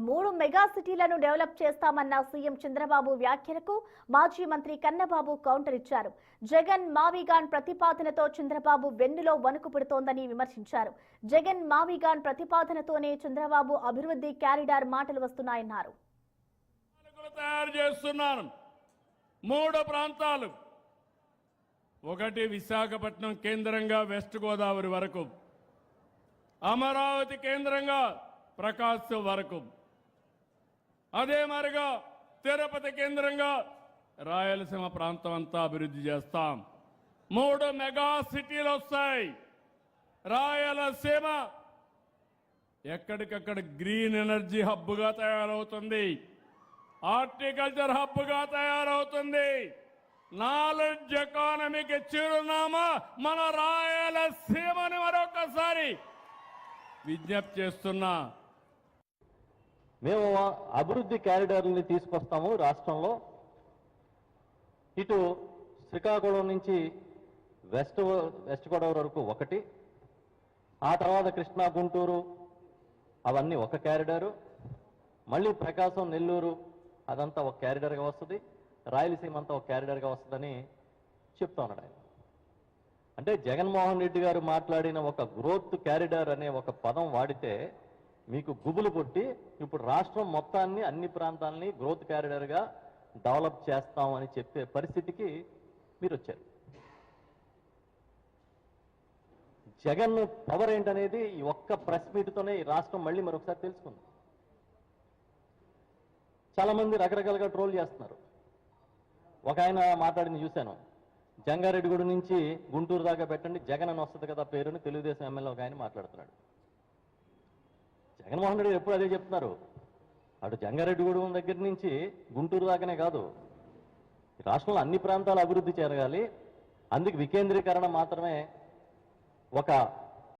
3 mega సిటీలను develop చేస్తామన్న CM Chandrababu వ్యాఖ్యలకు మాజీ మంత్రి కన్నబాబు కౌంటర్ ఇచ్చారు. జగన్ మావిగాన్ ప్రతిపాదనతో చంద్రబాబు వెన్నులో వణుకు పుడుతోందని విమర్శించారు. జగన్ మావిగాన్ ప్రతిపాదనతోనే చంద్రబాబు అభివృద్ధి క్యారిడార్ మాటలు వస్తున్నాయన్నారు. తయారు చేస్తున్నారు 3 ప్రాంతాలు, ఒకటి విశాఖపట్నం కేంద్రంగా వెస్ట్ గోదావరి వరకు, అమరావతి కేంద్రంగా ప్రకాశం వరకు, అదే మరిగా తిరుపతి కేంద్రంగా రాయలసీమ ప్రాంతం అంతా అభివృద్ధి చేస్తాం. 3 మెగా సిటీలు వస్తాయి. రాయలసీమ ఎక్కడికక్కడ గ్రీన్ ఎనర్జీ హబ్గా తయారవుతుంది, హార్టికల్చర్ హబ్గా తయారవుతుంది. నాలెడ్జ్ ఎకానమీకి చిరునామా మన రాయలసీమని మరొకసారి విజ్ఞప్తి చేస్తున్నా. మేము అభివృద్ధి క్యారిడార్ని తీసుకొస్తాము రాష్ట్రంలో. ఇటు శ్రీకాకుళం నుంచి వెస్ట్ గోదావరి వరకు ఒకటి, ఆ తర్వాత కృష్ణా గుంటూరు అవన్నీ ఒక క్యారిడారు, మళ్ళీ ప్రకాశం నెల్లూరు అదంతా ఒక క్యారిడార్గా వస్తుంది, రాయలసీమ అంతా ఒక క్యారిడార్గా వస్తుందని చెప్తా ఉన్నాడు ఆయన. అంటే జగన్మోహన్ రెడ్డి గారు మాట్లాడిన ఒక గ్రోత్ క్యారిడార్ అనే ఒక పదం వాడితే మీకు గుబులు పుట్టి ఇప్పుడు రాష్ట్రం మొత్తాన్ని అన్ని ప్రాంతాలని గ్రోత్ క్యారిడార్గా డెవలప్ చేస్తామని చెప్పే పరిస్థితికి మీరు వచ్చారు. జగన్ పవర్ ఏంటనేది ఈ ఒక్క ప్రెస్ మీట్తోనే ఈ రాష్ట్రం మళ్ళీ మరొకసారి తెలుసుకుంది. చాలా మంది రకరకాలుగా ట్రోల్ చేస్తున్నారు. ఒక ఆయన మాట్లాడింది చూశాను, జంగారెడ్డిగూడ నుంచి గుంటూరు దాకా పెట్టండి జగన్ అని వస్తుంది కదా పేరుని తెలుగుదేశం ఎమ్మెల్యే ఒక ఆయన మాట్లాడుతున్నాడు. జగన్మోహన్ రెడ్డి ఎప్పుడు అదే చెప్తున్నారు. అటు జంగారెడ్డిగూడెం దగ్గర నుంచి గుంటూరు దాకానే కాదు, రాష్ట్రంలో అన్ని ప్రాంతాలు అభివృద్ధి జరగాలి, అందుకు వికేంద్రీకరణ మాత్రమే ఒక